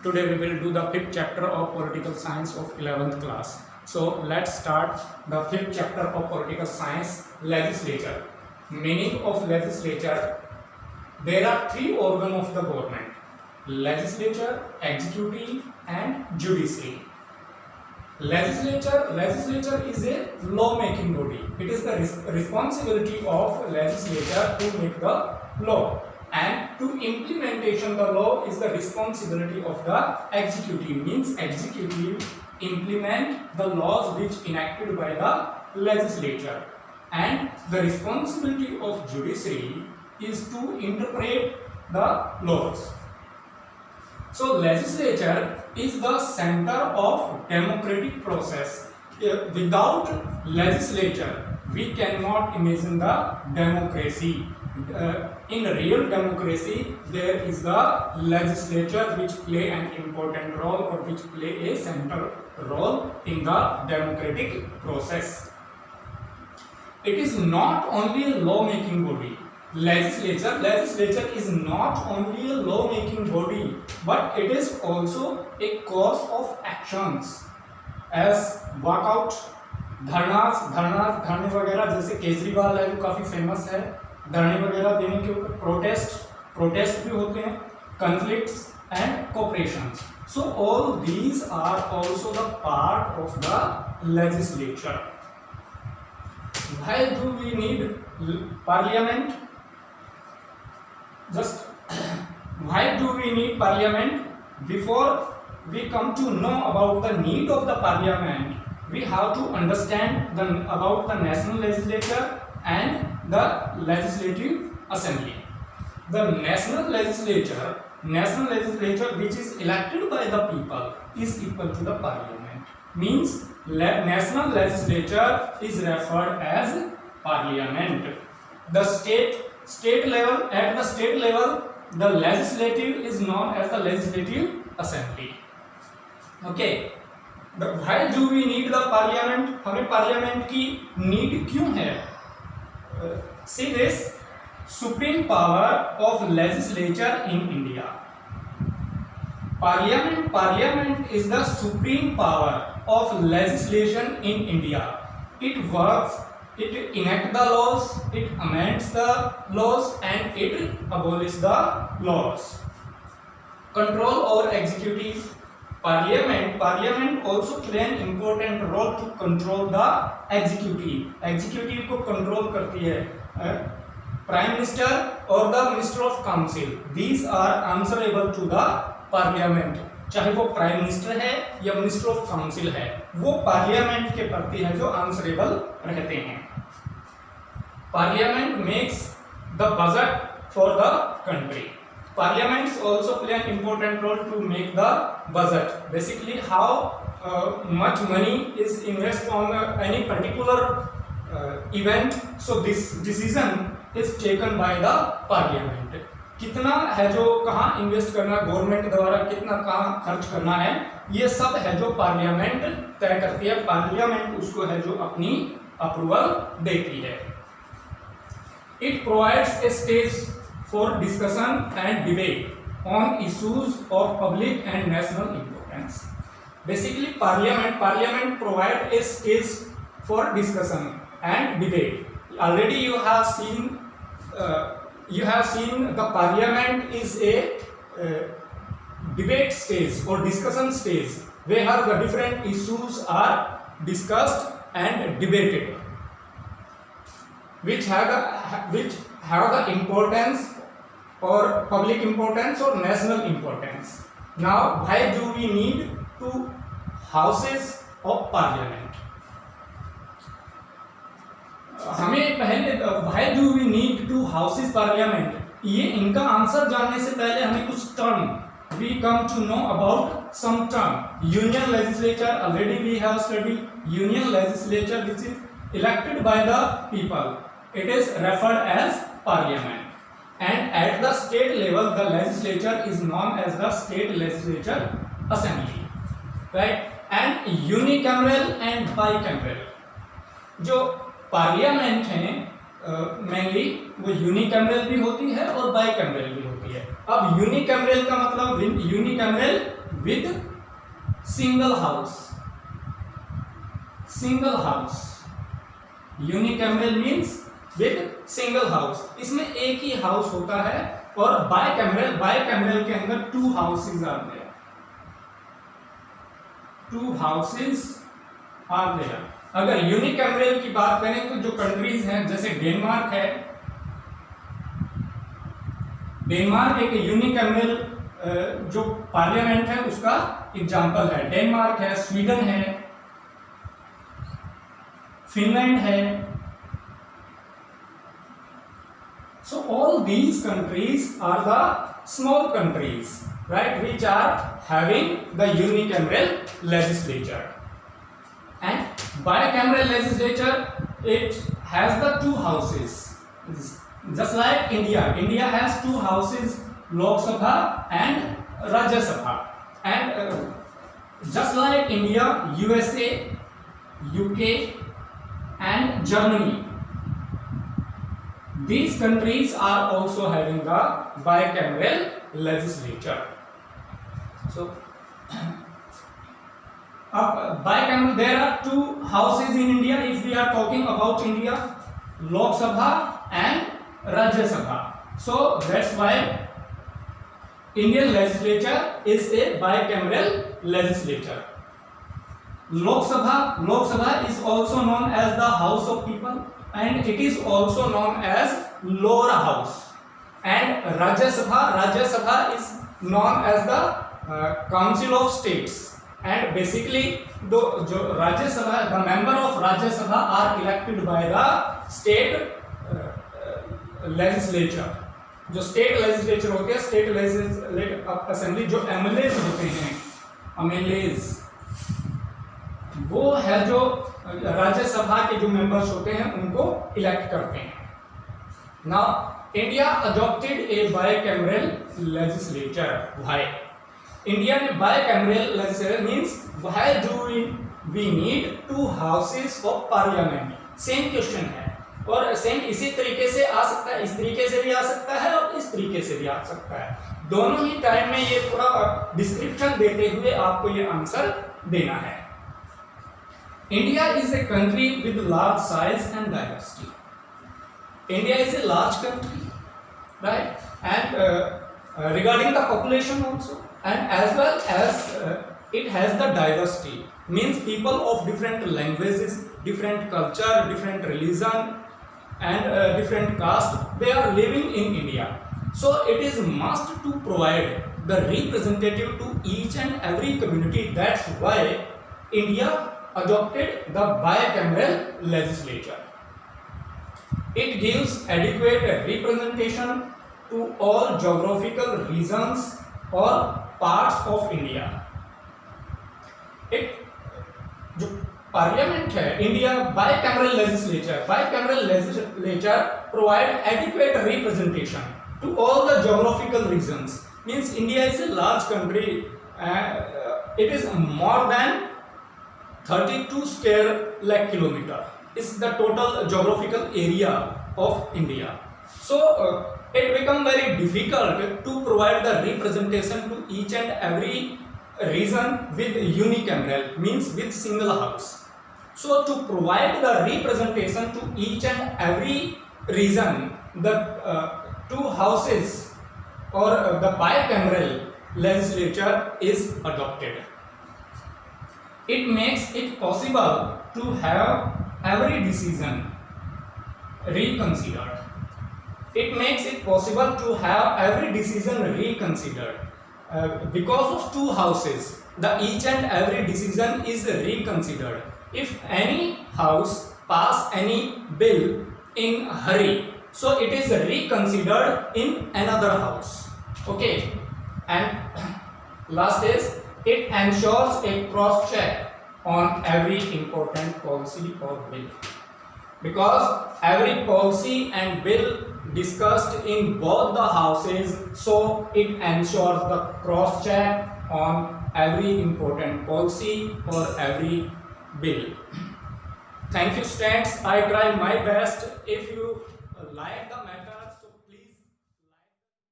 Today we will do the fifth chapter of political science of 11th class. So let's start the fifth chapter of political science, legislature. Meaning of legislature: there are three organs of the government: legislature, executive, and judiciary. Legislature is a law-making body. It is the responsibility of legislature to make the law, and to implementation the law is the responsibility of the executive. Means executive implement the laws which enacted by the legislature, and the responsibility of judiciary is to interpret the laws. So legislature is the center of democratic process. Without legislature, we cannot imagine the democracy. In real democracy, there is the legislature which play an important role, or which play a central role in the democratic process. It is not only a law-making body. Legislature is not only a law-making body, but it is also a cause of actions as walkout, धरने वगैरह, जैसे केजरीवाल है जो काफी famous है, धरने वगैरह देने के ऊपर प्रोटेस्ट भी होते हैं, conflicts and cooperations. So all these are also the part of the legislature. Why do we need parliament? Just why do we need parliament? Before we come to know about the need of the parliament, we have to understand about the national legislature and the legislative assembly. The national legislature which is elected by the people is equal to the parliament. Means national legislature is referred as parliament. The state level, at the state level, the legislative is known as the legislative assembly. Okay, why do we need the parliament? हमें parliament की need क्यों है? See this: supreme power of legislature in India. Parliament is the supreme power of legislation in India. It works. It enacts the laws, it amends the laws, and it abolishes the laws. Control over executive. Parliament also play an important role to control the executive. Executive को control करती है Prime Minister or the Minister of Council. These are answerable to the Parliament. चाहे वो prime minister है या minister of council है, वो parliament के प्रति है जो आंसरेबल रहते हैं. Parliament makes the budget for the country. Parliaments also play an important role to make the budget. Basically, how much money is invested on any particular event. So this decision is taken by the Parliament. कितना है जो कहाँ invest करना, government द्वारा कितना कहाँ खर्च करना है, ये सब है जो पार्लियामेंट तय करती है. पार्लियामेंट उसको है जो अपनी अप्रूवल देती है. It provides a stage for discussion and debate on issues of public and national importance. Basically parliament provide a stage for discussion and debate. Already you have seen the parliament is a debate stage or discussion stage where the different issues are discussed and debated, which have the importance or public importance or national importance. Now, why do we need two houses of parliament? हमें पहले why do we need two houses parliament, ये इनका answer जानने से पहले हमें कुछ term we come to know about some term. Union legislature, already we have studied. Union legislature which is elected by the people, it is referred as parliament. And at the state level, the legislature is known as the state legislature assembly, right? And unicameral and bicameral. जो parliament है mainly वो unicameral भी होती है और bicameral भी होती है. अब यूनिकैमरल का मतलब unicameral with single house. Single house. Unicameral means with single house. इसमें एक ही हाउस होता है. और बाइकैमरल के अंदर 2 houses are there. 2 houses are there. अगर यूनिकैमरल की बात करें तो जो कंट्रीज हैं जैसे डेनमार्क है, डेनमार्क एक यूनिकैमरल जो पार्लियामेंट है उसका एग्जांपल है. डेनमार्क है, स्वीडन है, फिनलैंड है. So all these countries are the small countries, right, which are having the unicameral legislature. And bicameral legislature, it has the 2 houses, just like India. India has 2 houses, Lok Sabha and Rajya Sabha. And just like India, USA, UK and Germany, these countries are also having the bicameral legislature. So bicameral, there are 2 houses in India. If we are talking about India, Lok Sabha and Rajya Sabha. So that's why Indian legislature is a bicameral legislature. Lok Sabha is also known as the House of People, and it is also known as lower house. And Rajya Sabha is known as the Council of States. And basically the member of Rajya Sabha are elected by the state legislature. जो state legislature होते हैं, state legislative assembly, जो MLAs होते हैं, MLAs वो है जो राज्यसभा के जो मेंबर्स होते हैं उनको इलेक्ट करते हैं. Now India adopted a bicameral legislature. Why India ने bicameral legislature means why do we need 2 houses of parliament. Same question है और सेम इसी तरीके से आ सकता है, इस तरीके से भी आ सकता है और इस तरीके से भी आ सकता है. दोनों ही टाइम में ये पूरा डिस्क्रिप्शन देते हुए आपको ये आंसर देना है. India is a country with large size and diversity. India is a large country, right? And regarding the population also, and as well as it has the diversity, means people of different languages, different culture, different religion, and different caste, they are living in India. So it is must to provide the representative to each and every community. That's why India adopted the bicameral legislature. It gives adequate representation to all geographical regions or parts of India. It जो parliament है India bicameral legislature provide adequate representation to all the geographical regions. Means India is a large country. It is more than 32 square lakh kilometer is the total geographical area of India. So it become very difficult to provide the representation to each and every region with unicameral, means with single house. So to provide the representation to each and every region, the 2 houses or the bicameral legislature is adopted. It makes it possible to have every decision reconsidered. It makes it possible to have every decision reconsidered. Because of 2 houses, each and every decision is reconsidered. If any house pass any bill in hurry, so it is reconsidered in another house. Okay, and last is it ensures a cross check on every important policy or bill, because every policy and bill discussed in both the houses, so it ensures the cross check on every important policy or every bill. Thank you students, I try my best. If you like the matter